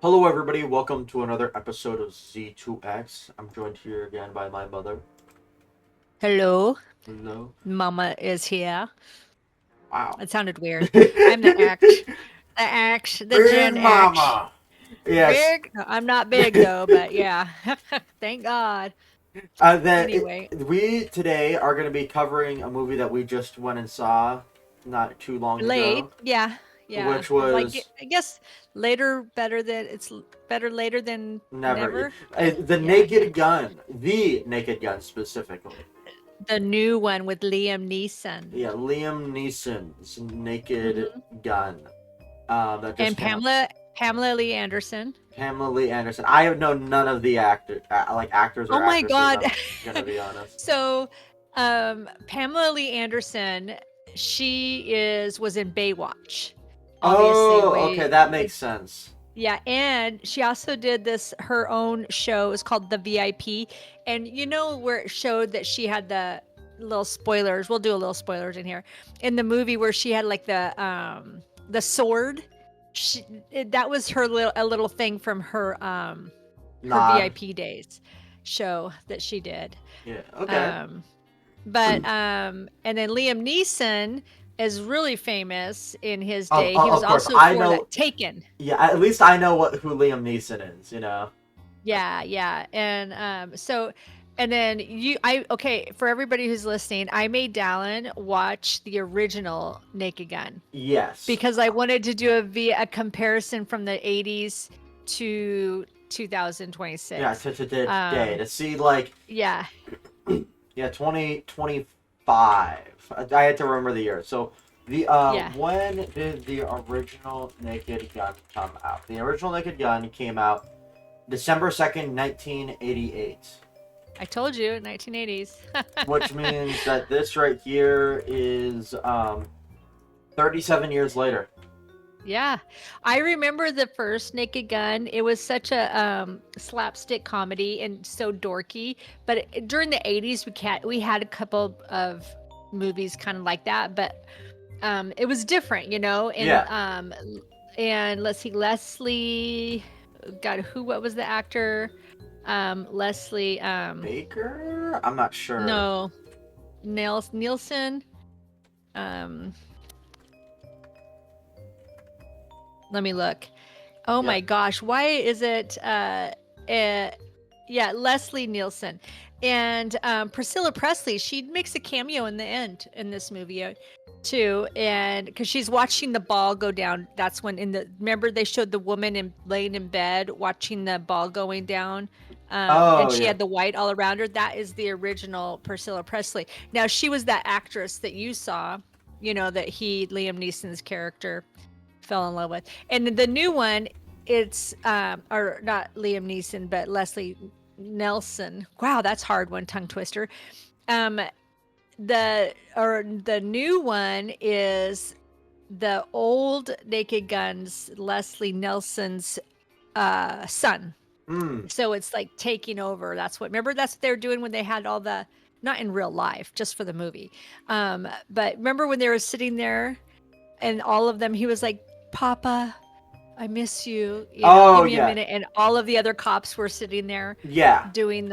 Hello, everybody. Welcome to another episode of Z2X. I'm joined here again by my mother. Hello, Hello. Mama is here. Wow. It sounded weird. I'm Big the Gen X. Mama. Yes. Big? No, I'm not big though, but yeah. Thank God. Then Anyway, we today are going to be covering a movie that we just went and saw not too long late. ago, Yeah, yeah. which Like was I guess later better than better later than never never. But the yeah, yeah. Naked Gun, the Naked Gun specifically. The new one with Liam Neeson. Yeah, Liam Neeson's Naked hmm Gun. That just And came out. Pamela Lee Anderson. Pamela Lee Anderson. I know none of the actors Oh or my actresses. God. I'm gonna be honest. So, Pamela Lee Anderson, was in Baywatch. Obviously, Oh, okay, that makes sense. yeah, and she also did her own show. It's called The VIP, and where it showed that she had the little spoilers. We'll do a little spoilers in here in the movie where she had like the sword. That was a little thing from her Nod. VIP days show that she did. Yeah. Okay. Um, and then Liam Neeson is really famous in his day. He was Of course, also I for know. that Taken. Yeah, at least I know who Liam Neeson is. You know. Yeah, yeah. And and then okay, for everybody who's listening, I made Dallin watch the original Naked Gun Yes. because I wanted to do a comparison from the 80s to Yeah. 2026. To today Um, to see like yeah. yeah 2025. I had to remember the year. So the Yeah. when did the original Naked Gun come out? The original Naked Gun came out December 2nd, 1988. I told you, 1980s. Which means that this right here is 37 years later. Yeah. I remember the first Naked Gun. It was such a slapstick comedy and so dorky. But during the 80s, we had a couple of movies kind of like that, but it was different, Yeah. And let's see, Leslie, God, what was the actor? Leslie, Baker? I'm not sure. no, Nielsen. Um, Let me look. Oh Yeah. my gosh, why is it uh yeah, Leslie Nielsen. And Priscilla Presley, she makes a cameo in the end in this movie too. And because she's watching the ball go down, that's when remember they showed the woman laying in bed watching the ball going down. And Oh, she yeah. had the white all around her. That is the original Priscilla Presley. Now she was that actress that you saw, that Liam Neeson's character fell in love with. And the new one, it's or not Liam Neeson, but Leslie Nelson. Wow, that's hard one, tongue twister. Um the new one is the old Naked Gun's Leslie Nelson's son. Hmm. So it's like taking over. That's what they were doing when they had all the, not in real life, just for the movie. But remember when they were sitting there and all of them, he was like, Papa, I miss you. Oh, Give me a yeah. minute. And all of the other cops were sitting there Yeah. doing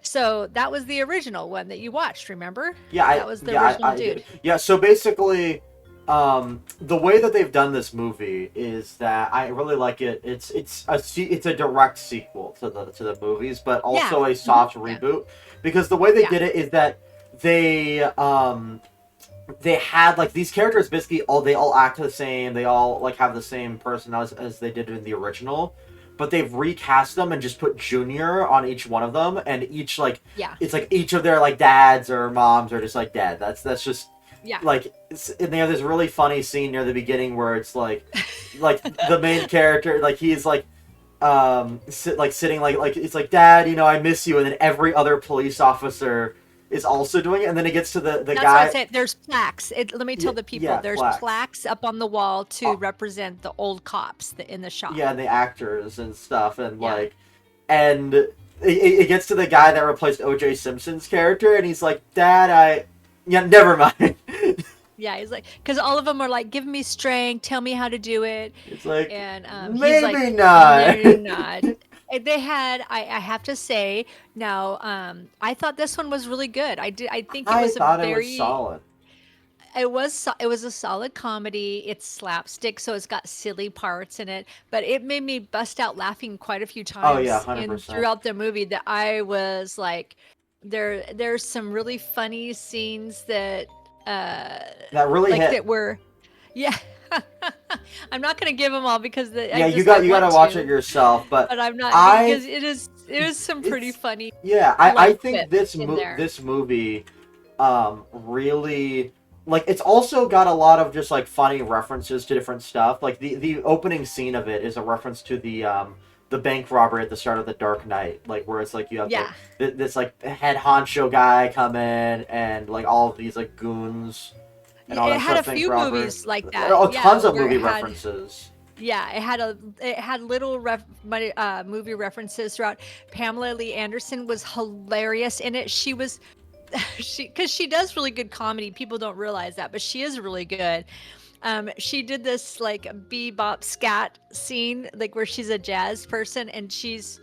so that was the original one that you watched, remember? Yeah, That was the original I dude. did. Yeah, so basically, the way that they've done this movie is that I really like it. It's a direct sequel to the movies, but Yeah. also a soft Yeah. reboot because the way they Yeah. did it is that they had like these characters basically they all act the same. They all like have the same personalities as they did in the original, but they've recast them and just put Junior on each one of them, and each like Yeah. it's like each of their like dads or moms are just like dad. That's just Yeah. like and they have this really funny scene near the beginning where it's like the main character like he's like sitting like it's like dad, I miss you, and then every other police officer is also doing it, and then it gets to the That's what I guy. said. There's plaques. Let me tell the people. Yeah, There's plaques. plaques up on the wall to represent the old cops in the shop. Yeah, and the actors and stuff, and Yeah. like, and it gets to the guy that replaced O.J. Simpson's character, and he's like, "Dad, yeah, never mind." Yeah, he's like, because all of them are like, give me strength, tell me how to do it. It's like, And he's like, maybe not. no, not. And they had, I have to say, now, I thought this one was really good. I think it I was a thought it was very, solid. it was a solid comedy. It's slapstick, so it's got silly parts in it, but it made me bust out laughing quite a few Oh yeah, times in 100%. throughout the movie that I was like, there's some really funny scenes that uh That really like hit. that were yeah. I'm not gonna give them all because Yeah, I you got want to watch it to, yourself, but but I'm not I because it is some pretty it's funny yeah, I light think wit in there. this movie really, like, it's also got a lot of just like funny references to different stuff. Like the opening scene of it is a reference to the bank robbery at the start of The Dark Knight, like where it's like you have Yeah. this like head honcho guy come in and like all of these like goons and all It that had sort a of things few robber. movies like that. Oh, Yeah, tons of where it movie had references. yeah, it had little movie references throughout. Pamela Lee Anderson was hilarious in it. She was she because she does really good comedy. People don't realize that, but she is really good. She did this like bebop scat scene, like where she's a jazz person and she's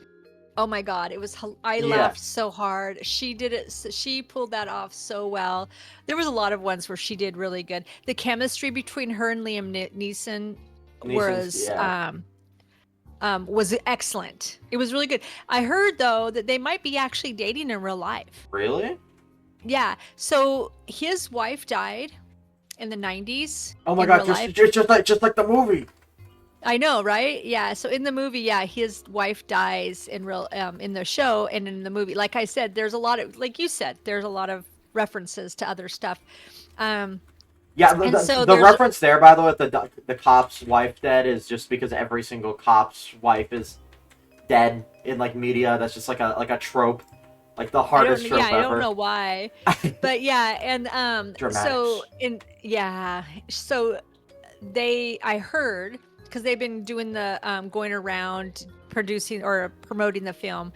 oh my god, it was I Yeah, laughed so hard. She did it she pulled that off so well. There was a lot of ones where she did really good. The chemistry between her and Liam Neeson Neeson's yeah. was excellent. It was really good. I heard though that they might be actually dating in real life. Really? Yeah. So his wife died in the 90s Oh my in god, real life. just like the movie. I know, right? Yeah. So in the movie, yeah, his wife dies in real in the show and in the movie. Like I said, there's a lot of like you said, there's a lot of references to other stuff. Um Yeah, and so the there's reference there, by the way, with the cop's wife dead is just because every single cop's wife is dead in like media. That's just like a trope, like the hardest trope I don't ever. know why. But yeah, and so Dramatics. in yeah, so they I heard because they've been doing the going around producing or promoting the film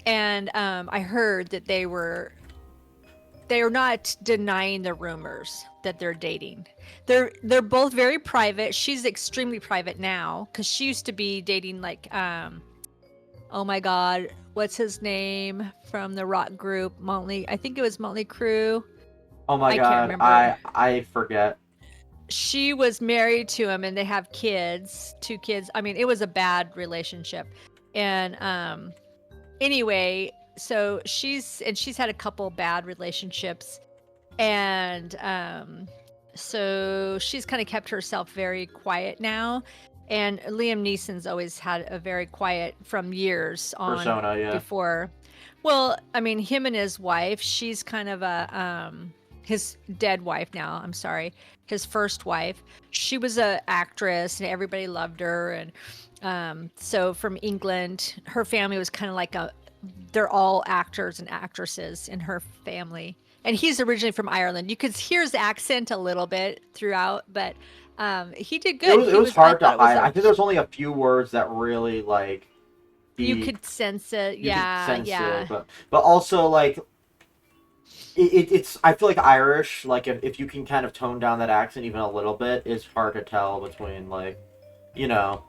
and I heard that they are not denying the rumors that they're dating. They're both very private. She's extremely private now because she used to be dating like oh my god, what's his name from the rock group Motley? I think it was Motley Crue. Oh my I can't god, remember. I forget. She was married to him and they have kids, two kids. I mean, it was a bad relationship. And anyway, so she's had a couple bad relationships and so she's kind of kept herself very quiet now and Liam Neeson's always had a very quiet from years on Persona, yeah. before. Well, I mean, him and his wife, she's kind of a his dead wife now, I'm sorry. His first wife. She was a actress and everybody loved her and so from England, her family was kind of like a they're all actors and actresses in her family. And he's originally from Ireland. You could hear his accent a little bit throughout, but he did good. It He was was I hard to thought it was hide. I a think there's only a few words that really like you the could sense it. you could Yeah, sense it, yeah. but also like it's I feel like Irish, like if you can kind of tone down that accent even a little bit, it's hard to tell between like, you know,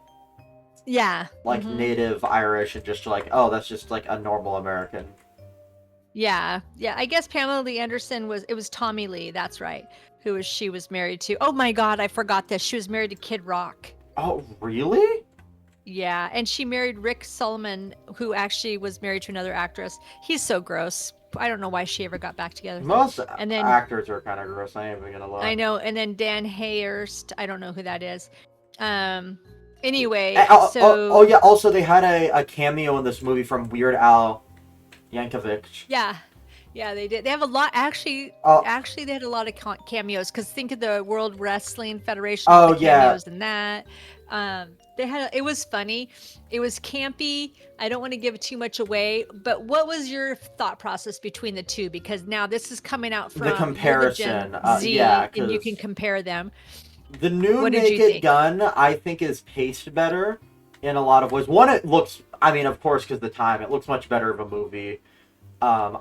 Yeah. like Hmm. native Irish and just like, oh, that's just like a normal American. Yeah. Yeah. I guess Pamela Lee Anderson was it was Tommy Lee, that's right. Who was she was married to. Oh my god, I forgot this. She was married to Kid Rock. Oh, really? Yeah, and she married Rick Solomon, who actually was married to another actress. He's so gross. I don't know why she ever got back together. Most And then actors are kind of gross. I ain't even gonna I lie. know, and then Dan Hayerst, I don't know who that is. Um, anyway, Oh so yeah. Also, they had a cameo in this movie from Weird Al Yankovic. yeah, yeah, they did. They have a lot. Oh, Actually, they had a lot of cameos. Because think of the World Wrestling Federation, oh the yeah. cameos in that. They had. It was funny. It was campy. I don't want to give too much away. But what was your thought process between the two? Because now this is coming out The from you're the Gen comparison. Yeah, Z, and you can because compare them. the new What did you Naked think? Gun, I think, is paced better in a lot of ways. One, it looks, I mean, of course, because the time, it looks much better of a movie.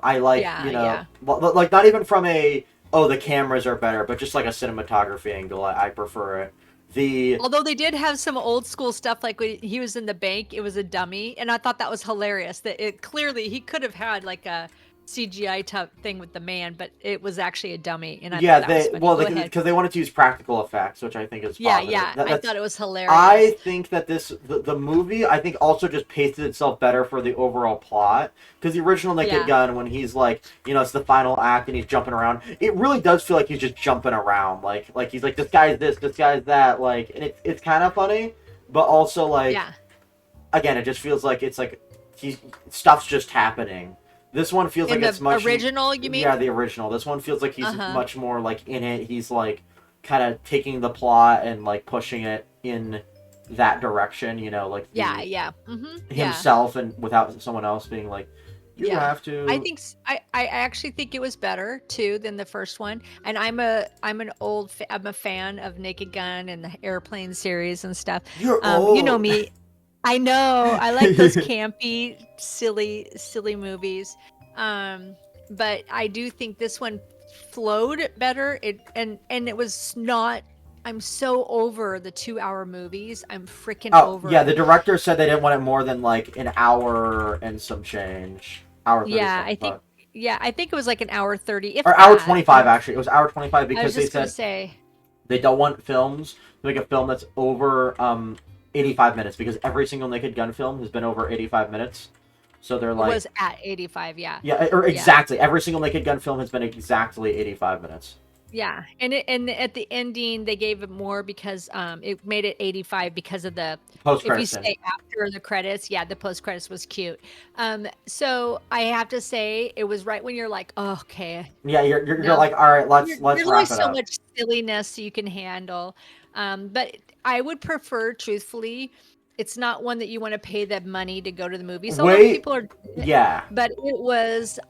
I like, Yeah, you know, yeah. like not even from a Oh, the cameras are better, but just like a cinematography angle, I prefer it. The Although they did have some old school stuff, like when he was in the bank, it was a dummy, and I thought that was hilarious. That it clearly he could have had like a CGI type thing with the man, but it was actually a dummy, and I thought Yeah, that was they funny. well Go ahead. because they wanted to use practical effects, which I think is Yeah, positive. yeah, I That's thought it was hilarious. I think that the movie I think also just pasted itself better for the overall plot because the original Naked Yeah, Gun when he's like it's the final act and he's jumping around, it really does feel like he's just jumping around like he's like this guy's this guy's that, like, and it's kind of funny, but also like yeah. again it just feels like it's like he's stuff's just happening. This one feels In like it's the much. original, you Yeah, mean? the original. This one feels like he's Uh-huh. much more like in it. He's like kind of taking the plot and like pushing it in that direction. Like Yeah, the yeah. Yeah. himself and without someone else being like, you Yeah. have to. I actually think it was better too than the first one. And I'm a fan of Naked Gun and the Airplane series and stuff. You're You know old. me. I know. I like those campy, silly movies. Um, but I do think this one flowed better. And it was not. I'm so over the 2 hour movies. I'm freaking Oh over yeah, it. the director said they didn't want it more than like an hour and some change, hour 30 Yeah, something, but I think it was like an hour 30, if or hour that. 25 actually. It was hour 25 I was because they just gonna said say, they don't want films to make a film that's over 85 minutes because every single Naked Gun film has been over 85 minutes. So they're it like, was at 85, yeah. yeah, or Yeah. exactly. Every single Naked Gun film has been exactly 85 minutes. Yeah. And at the ending they gave it more because it made it 85 because of the Post if you credits in. stay after the credits, yeah, the post credits was cute. So I have to say it was right when you're like, oh, okay, Yeah, you're no. like, all right, let's There's only wrap it so up. much silliness you can handle. But I would prefer, truthfully, it's not one that you want to pay the money to go to the movies, although Wait, people are doing it. yeah, But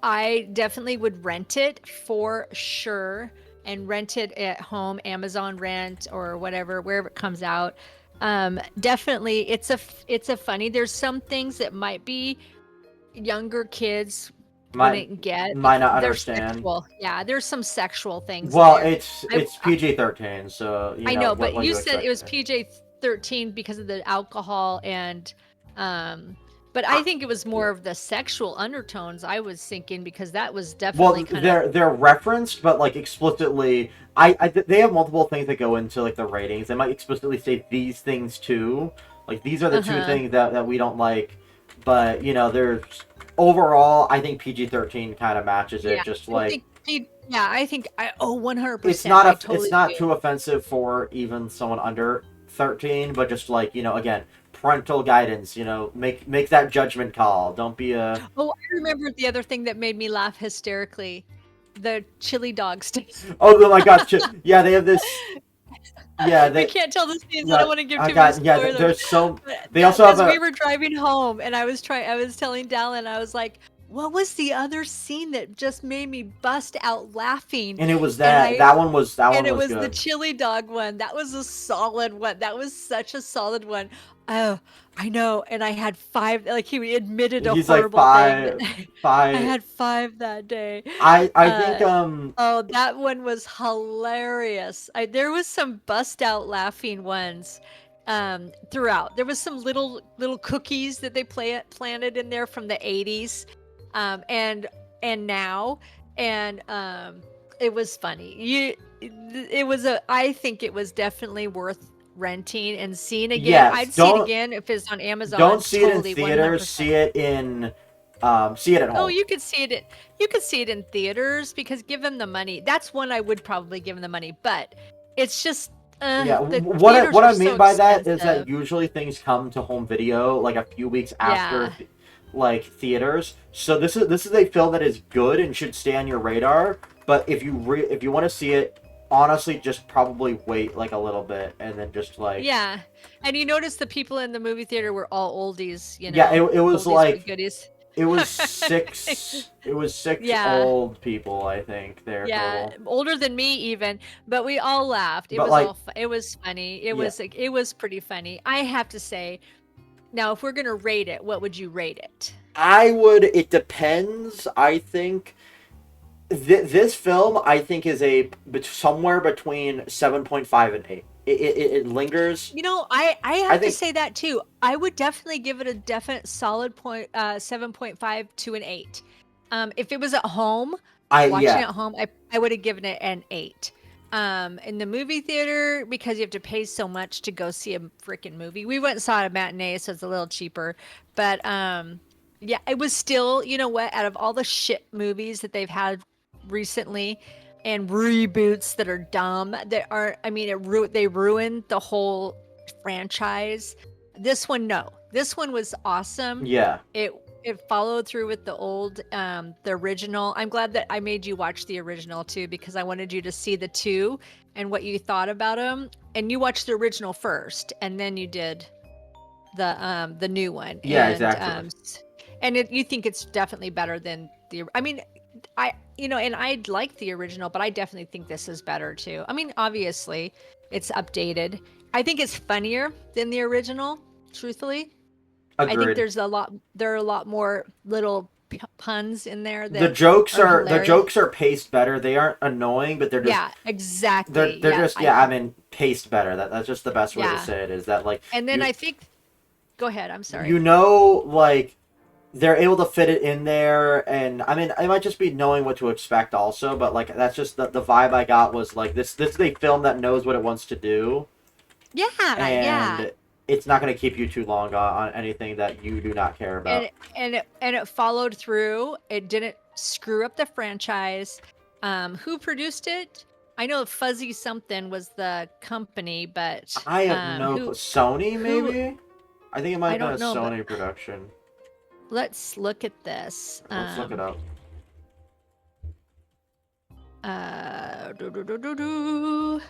I definitely would rent it for sure and rent it at home, Amazon Rent or whatever, wherever it comes out. Definitely, it's a funny. There's some things that might be younger kids might wouldn't get might because not they're understand. sexual. Yeah, there's some sexual things in Well, there. it's I it's PG-13, so I know, but what you you said it expect. was PJ-13 because of the alcohol and um but I, I think it was more of the sexual undertones I was thinking because that was definitely well, kind of they're referenced, but like explicitly. They have multiple things that go into like the ratings. They might explicitly say these things too. Like these are the two uh-huh. things that we don't like. But there's overall, I think PG-13 kind of matches it. Yeah. Just I like think yeah, I think I oh it's 100%. not I it's totally not do. too offensive for even someone under 13, but just like again, parental guidance. Make that judgment call. Don't be a Oh, I remember the other thing that made me laugh hysterically. The chili dog stick. oh my gosh, yeah, they have this. Yeah, We they can't tell the scenes. I yeah, don't want to give I too many got yeah. spoilers. There's so But they also have because we a were driving home and I was telling Dallin, I was like, what was the other scene that just made me bust out laughing? and it was And that one it was was the good. chili dog one. That was a solid one. That was such a solid one. Oh, I know. And I had five, like he admitted a He's like horrible thing that I five. had five that day. I think Uh, oh, that one was hilarious. There was some bust out laughing ones throughout. There was some little cookies that they planted in there from the 80s and now and it was funny. It was a I think it was definitely worth renting and seeing again. yes. I'd see it again if it's on Don't Amazon, see it in totally theaters. 100%. See it at Oh, home. you could see it in theaters because give them the money. That's one I would probably give them the money, but it's just Yeah, the theaters what are I so mean by that is that expensive. usually things come to home video like a few weeks after Yeah. like theaters. So this is a film that is good and should stay on your radar. But if you want to see it, honestly, just probably wait like a little bit and then just like Yeah. And you notice the people in the movie theater were all oldies, yeah, it was oldies but like goodies. it was six Yeah. old people I think there Yeah, total. older than me even, but we all laughed. But like It was funny. It yeah, was like it was pretty funny. I have to say, now if we're gonna rate it, what would you rate it? I would. It depends. I think This film, I think, is somewhere between 7.5 and 8. It lingers. I I have to think say that too. I would definitely give it a definite solid 7.5 to an 8. If it was at home, watching yeah. at home, I would have given it an 8. In the movie theater, because you have to pay so much to go see a freaking movie. We went and saw it at a matinee, so it's a little cheaper. But yeah, it was still, you know what, out of all the shit movies that they've had recently, and reboots that are dumb, that are, I mean, they ruined the whole franchise. This one, no, this one was awesome. Yeah. It followed through with the original. I'm glad that I made you watch the original too, because I wanted you to see the two and what you thought about them. And you watched the original first, and then you did the new one. Yeah, exactly. And you think it's definitely better than the, I mean, and I like the original, but I definitely think this is better too. I mean, obviously, it's updated. I think it's funnier than the original, truthfully. I think Agreed. there are a lot more little puns in there The that jokes are are the hilarious. jokes are paced better. They aren't annoying, but Yeah, exactly. they're Yeah, just, yeah, I mean, paced better. That's just the best way to yeah. say it, is that like And then you I think, go ahead. I'm sorry. you know like they're able to fit it in there, and I mean, it might just be knowing what to expect also, but like that's just the vibe I got, was like this is a film that knows what it wants to do, Yeah, yeah. and it's not going to keep you too long on anything that you do not care about. And it followed through. It didn't screw up the franchise. Who produced it? I know Fuzzy something was the company, but I have no who Sony, who maybe. I think it might I have been a don't know, but Sony production. let's look at this. Let's look it up. Do, do, do, do, do.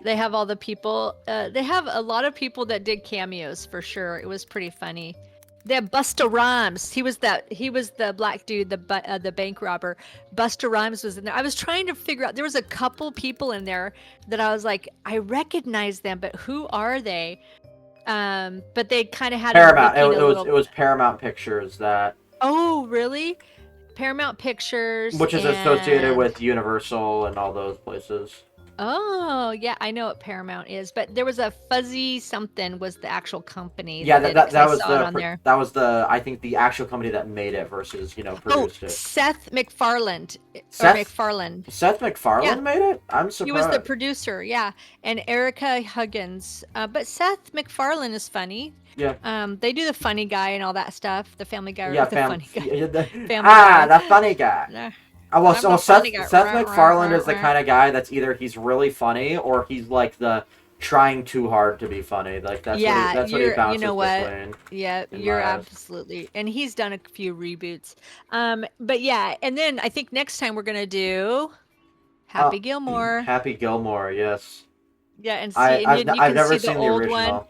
They have all the people. They have a lot of people that did cameos for sure. It was pretty funny. They have Busta Rhymes. He was the black dude, the bank robber. Busta Rhymes was in there. I was trying to figure out. There was a couple people in there that I was like, I recognize them, but who are they? But they kind of had him Paramount. looking a It little. was Paramount Pictures, that Oh, really? Paramount Pictures which is associated and with Universal and all those places. oh, yeah, I know what Paramount is, but there was a Fuzzy something was the actual company Yeah, that did it, because I that was saw it on there. that was the, I think, the actual company that made it versus, Oh, produced it. Seth MacFarlane or Seth MacFarlane. Seth Yeah, MacFarlane made it. I'm he was the surprised. producer. Yeah, and Erica Huggins. But Seth MacFarlane is funny. Yeah. They do the funny guy and all that stuff. The Family Guy, or Yeah, the funny guy, Family Guy. the funny guy. Nah, So I'm a funny guy. Seth Rah, rah, MacFarlane rah, is the rah. kind of guy that's either he's really funny, or he's like the trying too hard to be funny. Like Yeah, that's what he you bounces know what? between Yeah, in you're my eyes. absolutely. And he's done a few reboots. But yeah, and then I think next time we're gonna do Uh, Happy Gilmore. Happy Gilmore, yes. Yeah, and see, and you I've can never see the seen the old one. original.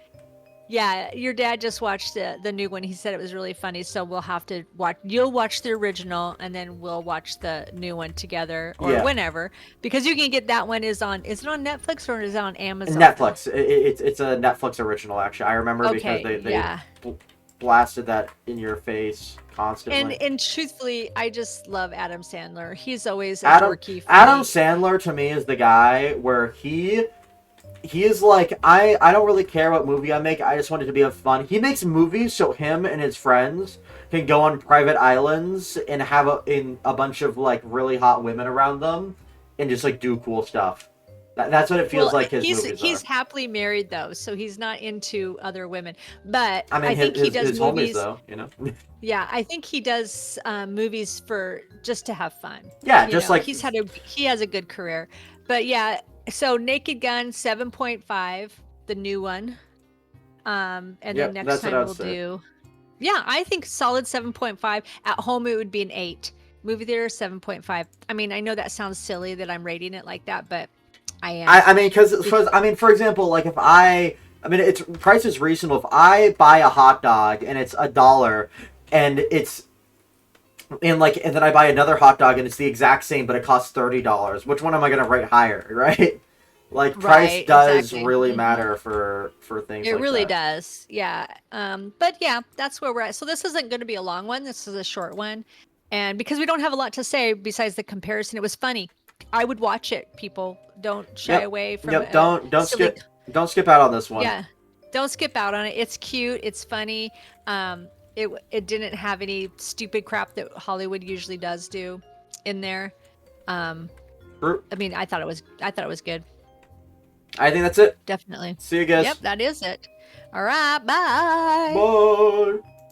Yeah, your dad just watched the new one. He said it was really funny, so we'll have to watch. You'll watch the original, and then we'll watch the new one together, or Yeah, whenever, because you can get that one. Is it on Netflix or is it on Amazon? Netflix. It's a Netflix original, actually. I remember because Okay, yeah. bl- blasted that in your face constantly. And truthfully, I just love Adam Sandler. He's always a Adam dorky, Adam funny. Sandler to me is the guy where he is like, I don't really care what movie I make. I just want it to be a fun. He makes movies so him and his friends can go on private islands and have a bunch of like really hot women around them and just like do cool stuff. That's what it feels Well, like his movies he's are. happily married though, so he's not into other women. But I mean, I think he does his homies movies. though, Yeah, I think he does movies for just to have fun. Yeah, just like He has a good career. But yeah, so Naked Gun 7.5, the new one. And then yep, next that's what I time would we'll say. do. Yeah, I think solid 7.5. At home it would be an 8. Movie theater 7.5. I mean, I know that sounds silly that I'm rating it like that, but I am. I mean, because I mean, for example, like if I mean, it's price is reasonable. If I buy a hot dog and it's $1, and it's and then I buy another hot dog and it's the exact same, but it costs $30. Which one am I gonna rate higher, right? Like price Right, does exactly. really Mhm. matter for things It like really that. does. Yeah. But yeah, that's where we're at. So this isn't going to be a long one. This is a short one. And because we don't have a lot to say besides the comparison, it was funny. I would watch it. People don't shy Yep. away from Yep. a silly. Don't skip out on this one. Yeah, don't skip out on it. It's cute. It's funny. It didn't have any stupid crap that Hollywood usually does do in there. I mean, I thought it was good. I think that's it. Definitely. See you guys. Yep, that is it. All right, bye. Bye.